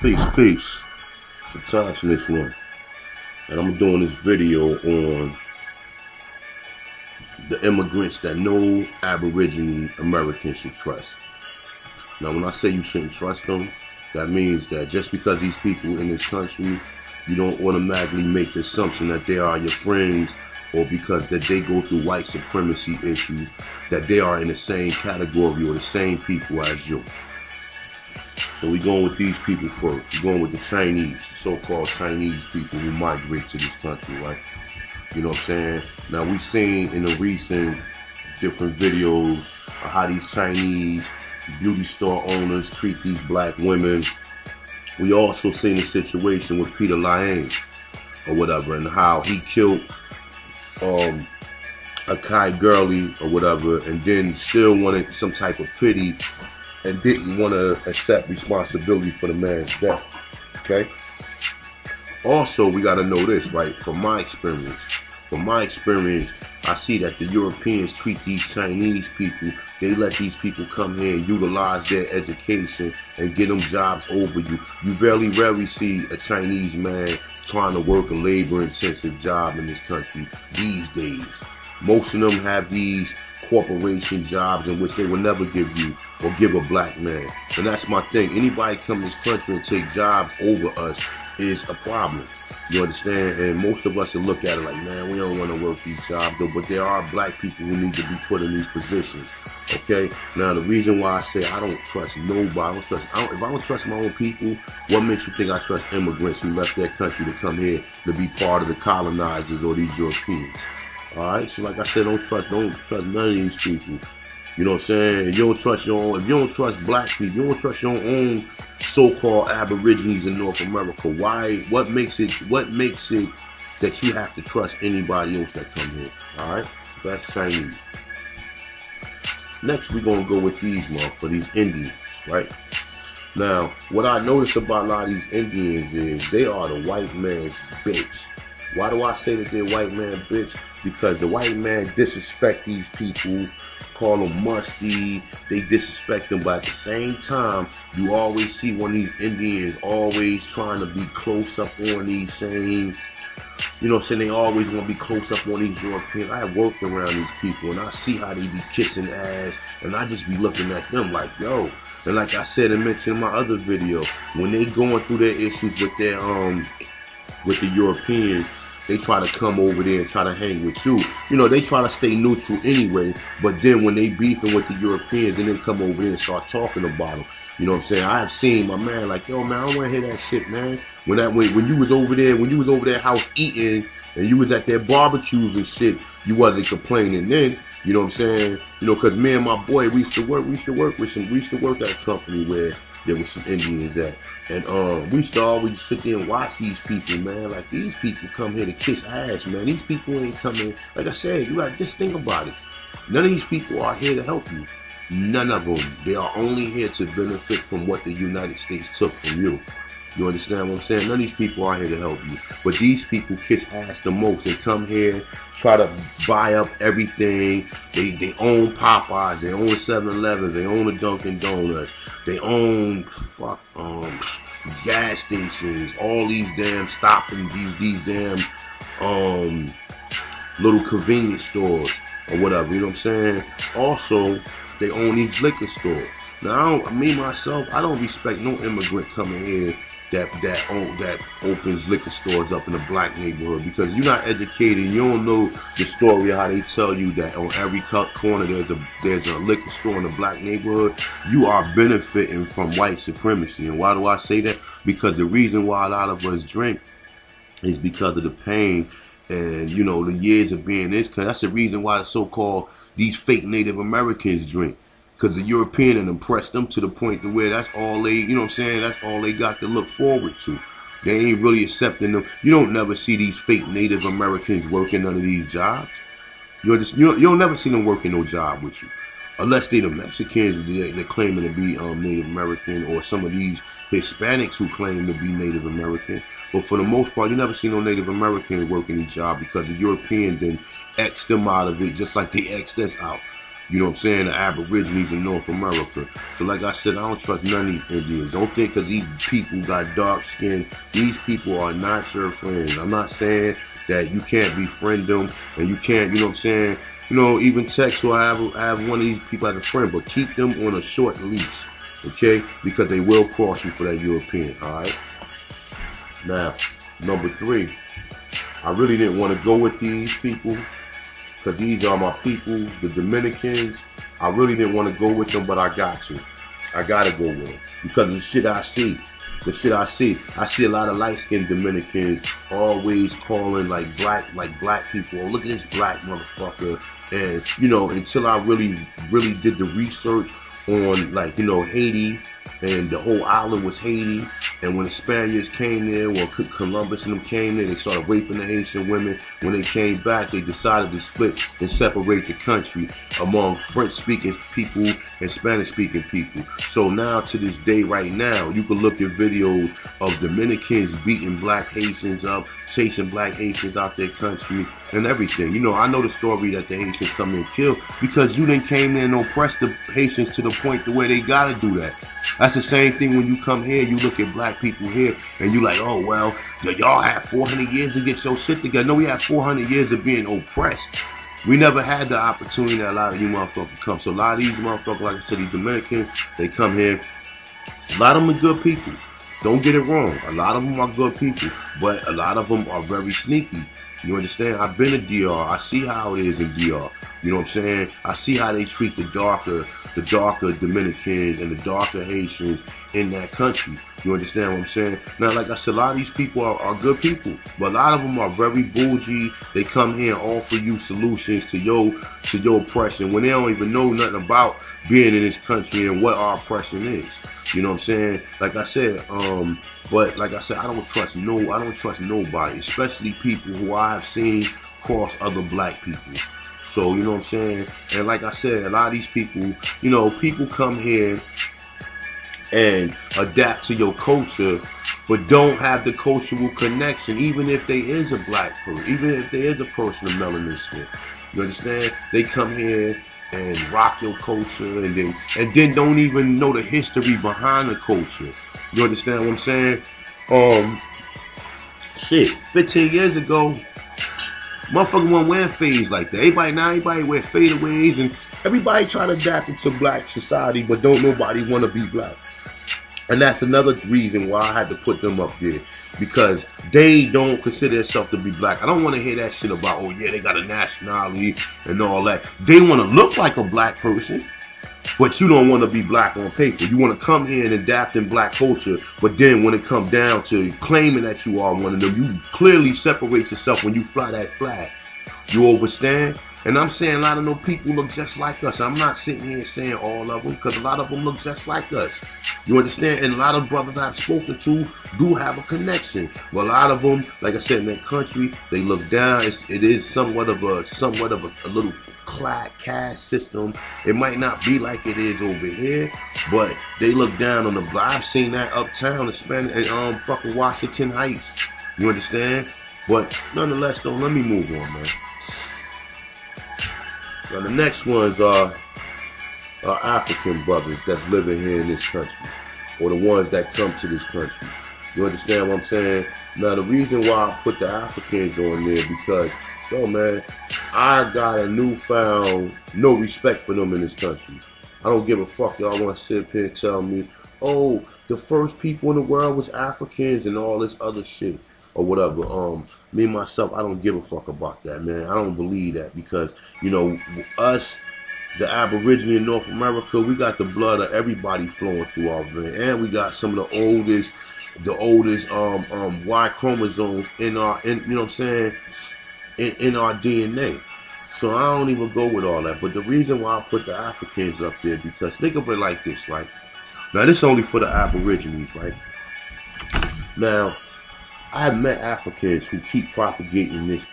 Peace. Sometimes in this one. And I'm doing this video on the immigrants that no Aborigine Americans should trust. Now, when I say you shouldn't trust them, that means that just because these people in this country, you don't automatically make the assumption that they are your friends, or because that they go through white supremacy issues, that they are in the same category or the same people as you. So we're going with these people first. We're going with the Chinese, so-called Chinese people who migrate to this country, right? You know what I'm saying? Now, we've seen in the recent different videos of how these Chinese beauty store owners treat these black women. We also seen a situation with Peter Liang or whatever, and how he killed a Kai girlie or whatever, and then still wanted some type of pity and didn't want to accept responsibility for the man's death. Okay? Also, we got to know this, right? From my experience, I see that the Europeans treat these Chinese people, they let these people come here and utilize their education and get them jobs over you. You very rarely see a Chinese man trying to work a labor-intensive job in this country these days. Most of them have these corporation jobs in which they will never give you or give a black man. And that's my thing. Anybody come to this country and take jobs over us is a problem. You understand? And most of us will look at it like, man, we don't want to work these jobs though. But there are black people who need to be put in these positions. Okay? Now, the reason why I say I don't trust nobody, if I don't trust my own people, what makes you think I trust immigrants who left their country to come here to be part of the colonizers or these Europeans? Alright, so like I said, don't trust none of these people. You know what I'm saying? If you don't trust your own, if you don't trust black people, you don't trust your own so-called Aborigines in North America, why? What makes it that you have to trust anybody else that come here? Alright? That's Chinese. Next, we're gonna go with these Indians, right? Now, what I notice about a lot of these Indians is they are the white man's bitch. Why do I say that they're white man bitch? Because the white man disrespect these people, call them musty, they disrespect them, but at the same time, you always see one of these Indians always trying to be close up on these same, you know what I'm saying, they always want to be close up on these Europeans. I have worked around these people and I see how they be kissing ass, and I just be looking at them like, yo. And like I said and mentioned in my other video, when they going through their issues with their with the Europeans, they try to come over there and try to hang with you. You know, they try to stay neutral anyway, but then when they beefing with the Europeans, then they come over there and start talking about them. You know what I'm saying? I have seen my man like, yo man, I don't want to hear that shit, man. When you was over there house eating and you was at their barbecues and shit, you wasn't complaining then. You know what I'm saying? You know, cause me and my boy, we used to work at a company where there was some Indians at. And we used to always sit there and watch these people, man. Like, these people come here to kiss ass, man. These people ain't coming. Like I said, you gotta just think about it. None of these people are here to help you. None of them. They are only here to benefit from what the United States took from you. You understand what I'm saying? None of these people are here to help you. But these people kiss ass the most. They come here, try to buy up everything. They own Popeyes, they own 7-Elevens, they own the Dunkin' Donuts, they own gas stations, all these damn stopping, these damn little convenience stores or whatever, you know what I'm saying? Also, they own these liquor stores. Now, me myself, I don't respect no immigrant coming here that opens liquor stores up in a black neighborhood, because you're not educated. You don't know the story of how they tell you that on every corner there's a liquor store in a black neighborhood. You are benefiting from white supremacy. And why do I say that? Because the reason why a lot of us drink is because of the pain and, you know, the years of being this. Cause that's the reason why the so-called these fake Native Americans drink. Because the European and impressed them to the point to where that's all they, you know what I'm saying, that's all they got to look forward to. They ain't really accepting them. You don't never see these fake Native Americans working none of these jobs. You don't never see them working no job with you. Unless they the Mexicans, they're claiming to be Native American, or some of these Hispanics who claim to be Native American. But for the most part, you never see no Native American working a job, because the European then X them out of it just like they X'd us out. You know what I'm saying? The Aborigines in North America. So like I said, I don't trust none of these Indians. Don't think because these people got dark skin, these people are not your friends. I'm not saying that you can't befriend them and you can't, you know what I'm saying, you know, even text or have one of these people as a friend, but keep them on a short leash, okay? Because they will cross you for that European, all right? Now, number 3, I really didn't want to go with these people because these are my people, the Dominicans. I really didn't want to go with them, but I got to. I got to go with them because of the shit I see. The shit I see a lot of light-skinned Dominicans always calling like black people, oh, look at this black motherfucker. And, you know, until I really did the research on, like, you know, Haiti, and the whole island was Haiti. And when the Spaniards came there, or Columbus and them came there, they started raping the Haitian women. When they came back, they decided to split and separate the country among French-speaking people and Spanish-speaking people. So now, to this day, right now, you can look at videos of Dominicans beating black Haitians up, chasing black Haitians out their country, and everything. You know, I know the story that the Haitians come in and kill because you done came there and oppressed the Haitians to the point to where they gotta do that. That's the same thing when you come here, you look at black people here, and you like, oh, well, y'all have 400 years to get your shit together. No, we have 400 years of being oppressed. We never had the opportunity that a lot of you motherfuckers come. So a lot of these motherfuckers, like I said, these Dominicans, they come here. A lot of them are good people. Don't get it wrong. A lot of them are good people, but a lot of them are very sneaky. You understand? I've been to DR. I see how it is in DR. You know what I'm saying? I see how they treat the darker Dominicans and the darker Haitians in that country. You understand what I'm saying? Now, like I said, a lot of these people are good people, but a lot of them are very bougie. They come here and offer you solutions to your oppression when they don't even know nothing about being in this country and what our oppression is. You know what I'm saying? Like I said, but like I said, I don't trust nobody, especially people who I have seen cross other black people. So, you know what I'm saying? And like I said, a lot of these people, you know, people come here and adapt to your culture, but don't have the cultural connection, even if they is a black person, even if there is a person of melanin skin. You understand? They come here and rock your culture and then don't even know the history behind the culture. You understand what I'm saying? Shit, 15 years ago, motherfucker wasn't wearing fades like that. Everybody wear fadeaways, and everybody try to adapt into black society, but don't nobody want to be black. And that's another reason why I had to put them up there, because they don't consider themselves to be black. I don't want to hear that shit about, oh yeah, they got a nationality and all that. They want to look like a black person, but you don't want to be black on paper. You want to come here and adapt in black culture, but then when it comes down to claiming that you are one of them, you clearly separate yourself when you fly that flag. You understand? And I'm saying a lot of those people look just like us. I'm not sitting here saying all of them, because a lot of them look just like us. You understand? And a lot of brothers I've spoken to do have a connection. But a lot of them, like I said, in that country, they look down. It is somewhat of a little caste system. It might not be like it is over here, but they look down on the black. I've seen that uptown in fucking Washington Heights. You understand? But nonetheless, though, let me move on, man. Now the next ones are African brothers that's living here in this country, or the ones that come to this country. You understand what I'm saying? Now the reason why I put the Africans on there, because, yo man, I got a newfound no respect for them in this country. I don't give a fuck. Y'all want to sit up here and tell me, oh, the first people in the world was Africans and all this other shit or whatever. Me myself, I don't give a fuck about that, man. I don't believe that, because, you know, us, the Aborigines in North America, we got the blood of everybody flowing through our veins, and we got some of the oldest Y chromosomes in our, you know what I'm saying, in our DNA. So I don't even go with all that. But the reason why I put the Africans up there, because think of it like this, right? Now this is only for the Aborigines, right? Now, I have met Africans who keep propagating this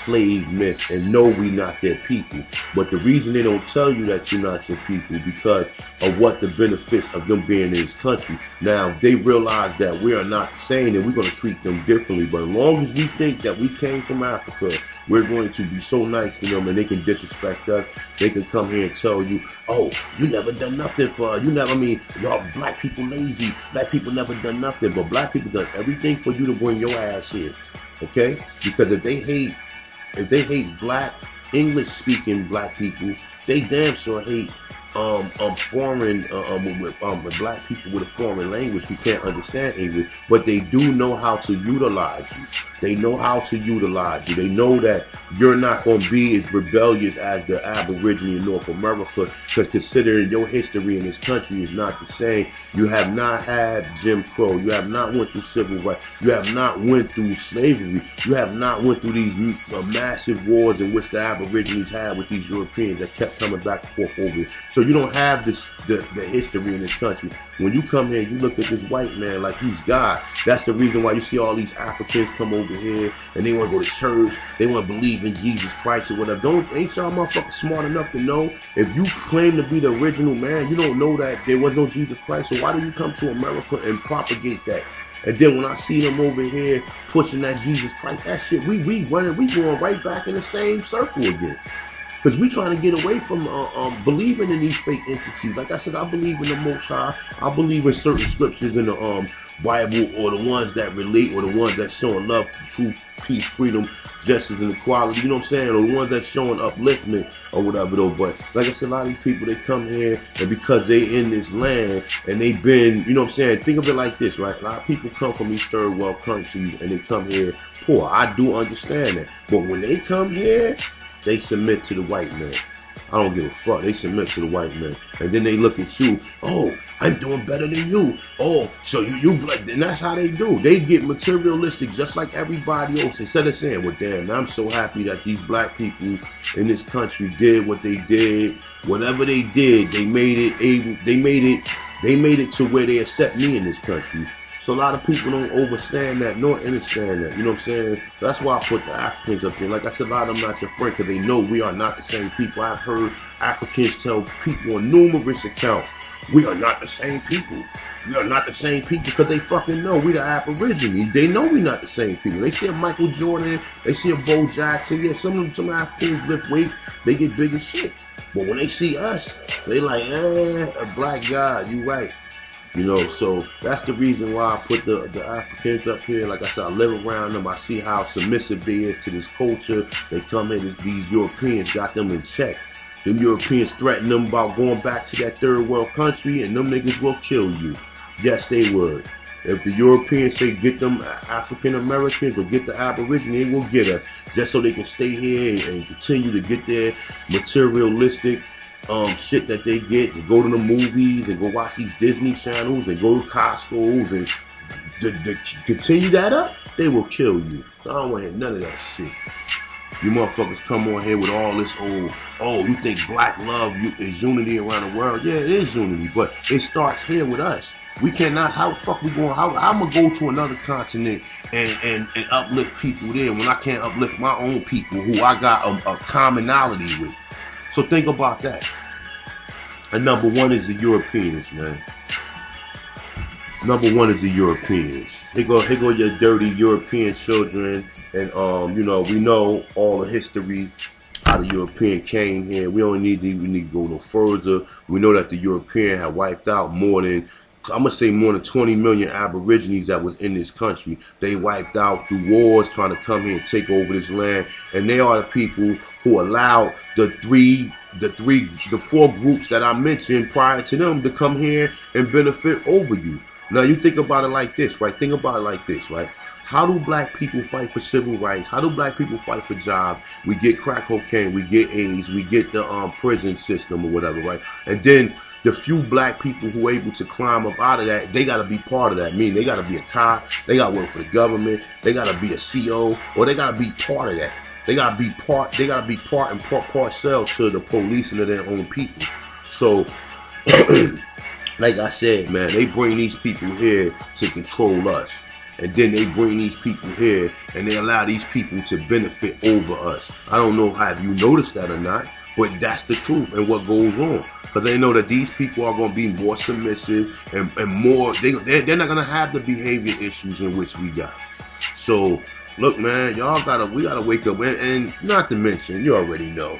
slave myth and know we not their people. But the reason they don't tell you that you're not your people because of what the benefits of them being in this country. Now, they realize that we are not saying that we're going to treat them differently, but as long as we think that we came from Africa, we're going to be so nice to them and they can disrespect us. They can come here and tell you, oh, you never done nothing for us. You never, I mean, y'all black people lazy. Black people never done nothing, but black people done everything for you to bring your ass here. Okay? Because if they hate black, English-speaking black people, they damn sure hate foreign with black people with a foreign language who can't understand English, but they do know how to utilize you. They know how to utilize you. They know that you're not going to be as rebellious as the Aborigine in North America, because considering your history in this country is not the same. You have not had Jim Crow. You have not went through civil rights. You have not went through slavery. You have not went through these massive wars in which the Aborigines had with these Europeans that kept coming back and forth over here. So you don't have the history in this country. When you come here, you look at this white man like he's God. That's the reason why you see all these Africans come over here and they want to go to church. They want to believe in Jesus Christ or whatever. Ain't y'all motherfuckers smart enough to know if you claim to be the original man, you don't know that there was no Jesus Christ. So why do you come to America and propagate that? And then when I see them over here pushing that Jesus Christ, that shit, we running, we going right back in the same circle again. Because we trying to get away from believing in these fake entities. Like I said, I believe in the Most High. I believe in certain scriptures in the Bible, or the ones that relate, or the ones that showing love, truth, peace, freedom, justice, and equality. You know what I'm saying? Or the ones that showing upliftment or whatever though. But like I said, a lot of these people, they come here and because they in this land and they've been, you know what I'm saying? Think of it like this, right? A lot of people come from these third world countries and they come here poor. I do understand that. But when they come here, they submit to the white man. I don't give a fuck. They submit to the white man. And then they look at you. Oh, I'm doing better than you. Oh, so you black. And that's how they do. They get materialistic just like everybody else. Instead of saying, well, damn, I'm so happy that these black people in this country did what they did. Whatever they did, they made it able. They made it to where they accept me in this country. So a lot of people don't understand that nor understand that. You know what I'm saying? That's why I put the Africans up there. Like I said, a lot of them not your friend because they know we are not the same people. I've heard Africans tell people on numerous accounts, we are not the same people. We are not the same people because they fucking know we the Aborigines. They know we not the same people. They see a Michael Jordan, they see a Bo Jackson. Yeah, some Africans lift weights, they get big as shit. But when they see us, they like, a black guy, you right. You know, so that's the reason why I put the Africans up here. Like I said, I live around them. I see how submissive they is to this culture. They come in, these Europeans got them in check. Them Europeans threaten them about going back to that third world country, and them niggas will kill you. Yes, they would. If the Europeans say get them African Americans or get the Aborigines, they will get us just so they can stay here and continue to get their materialistic shit that they get, to go to the movies and go watch these Disney channels and go to Costco's and continue that up, they will kill you. So I don't want to hear none of that shit. You motherfuckers come on here with all this oh, you think black love is unity around the world? Yeah, it is unity, but it starts here with us. We cannot, how the fuck we going, how I'm gonna go to another continent and uplift people there when I can't uplift my own people who I got a commonality with. So think about that. And number one is the Europeans, man. Number one is the Europeans. Here go your dirty European children. And you know, we know all the history, how the European came here. We need to go no further. We know that the European had wiped out more than 20 million Aborigines that was in this country. They wiped out through wars, trying to come here and take over this land. And they are the people who allowed the four groups that I mentioned prior to them to come here and benefit over you. Now you think about it like this, right? Think about it like this, right? How do black people fight for civil rights? How do black people fight for jobs? We get crack cocaine, we get AIDS, we get the prison system or whatever, right? And then the few black people who are able to climb up out of that, they got to be part of that. Meaning they got to be a cop, they got to work for the government, they got to be a CO, or they got to be part of that. They got to be part and parcel to the policing of their own people. So, like I said, man, they bring these people here to control us. and then they bring these people here and they allow these people to benefit over us. I don't know have you noticed that or not, but that's the truth and what goes on. Because they know that these people are going to be more submissive and more, they're not going to have the behavior issues in which we got. So, look, man, we gotta wake up, and not to mention, you already know.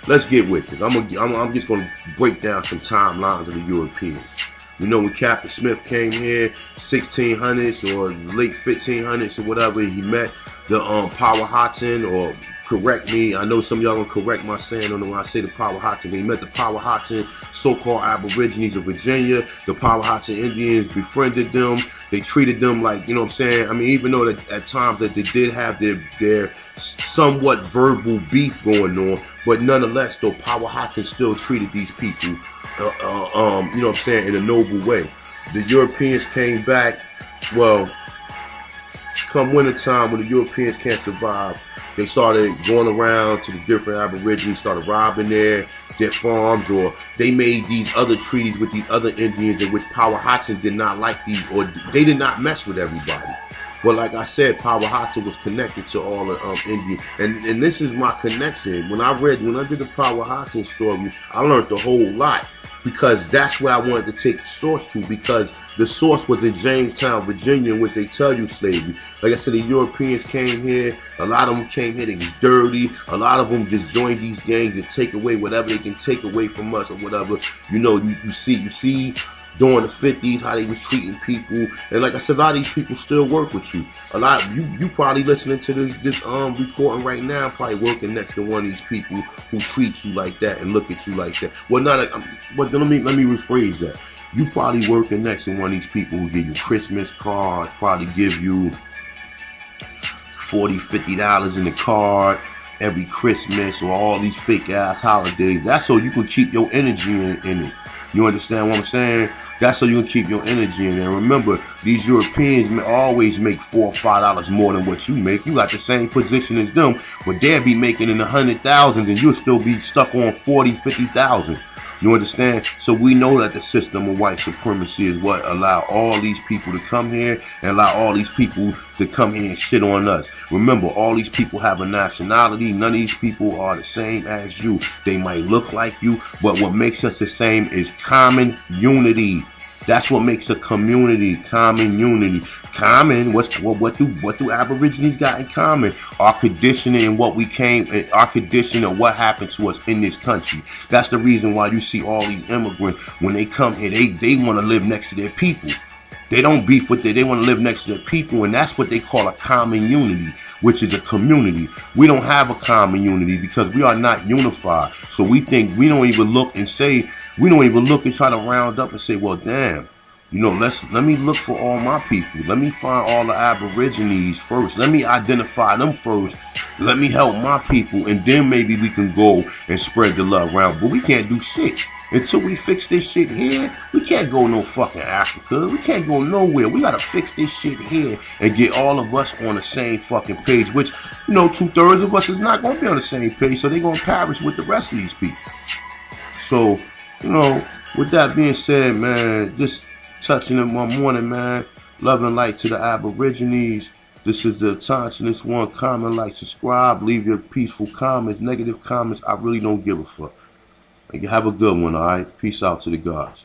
Let's get with it. I'm just gonna break down some timelines of the Europeans. You know, when Captain Smith came here, 1600s or late 1500s or whatever, he met the Powhatan, or correct me, I know some of y'all gonna correct my saying on when I say the Powhatan. He met the Powhatan, so-called Aborigines of Virginia. The Powhatan Indians befriended them. They treated them like, you know what I'm saying? I mean, even though that at times that they did have their somewhat verbal beef going on, but nonetheless, though, Powhatan still treated these people, you know what I'm saying, in a noble way. The Europeans came back, well, come wintertime when the Europeans can't survive, they started going around to the different Aborigines, started robbing their farms, or they made these other treaties with these other Indians in which Powhatan did not like these, or they did not mess with everybody. But like I said, Powhatan was connected to all the Indians, and this is my connection. When I did the Powhatan story, I learned a whole lot, because that's where I wanted to take the source to, because the source was in Jamestown, Virginia, in which they tell you slavery. Like I said, the Europeans came here, a lot of them came here, they was dirty, a lot of them just joined these gangs to take away whatever they can take away from us or whatever. You know, you see during the 50s how they was treating people, and like I said, a lot of these people still work with you. A lot you probably listening to this recording right now, probably working next to one of these people who treat you like that and look at you like that. Well, but let me rephrase that. You probably working next to one of these people who give you Christmas cards, probably give you $40, $50 in the card every Christmas, or all these fake ass holidays. That's so you can keep your energy in it. You understand what I'm saying? That's so you can keep your energy in there. Remember, these Europeans always make $4 or $5 more than what you make. You got the same position as them, but they'll be making in the 100,000s, and you'll still be stuck on 40, 50,000. You understand? So we know that the system of white supremacy is what allow all these people to come here and allow all these people to come here and shit on us. Remember, all these people have a nationality. None of these people are the same as you. They might look like you, but what makes us the same is common unity. That's what makes a community, common unity. Common, what do Aborigines got in common? Our conditioning and what we came, our condition and what happened to us in this country. That's the reason why you see all these immigrants, when they come here, they want to live next to their people. They don't beef with it, they want to live next to their people, and that's what they call a common unity, which is a community. We don't have a common unity because we are not unified. So we think, we don't even look and try to round up and say, well, damn, you know, let me look for all my people. Let me find all the Aborigines first. Let me identify them first. Let me help my people, and then maybe we can go and spread the love around. But we can't do shit. Until we fix this shit here, we can't go no fucking Africa. We can't go nowhere. We gotta fix this shit here and get all of us on the same fucking page, which, you know, 2/3 of us is not gonna be on the same page, so they're gonna perish with the rest of these people. So, you know, with that being said, man, just touching in one morning, man. Love and light to the Aborigines. This is the Attentionist One. Comment, like, subscribe. Leave your peaceful comments, negative comments. I really don't give a fuck. Have a good one, alright? Peace out to the gods.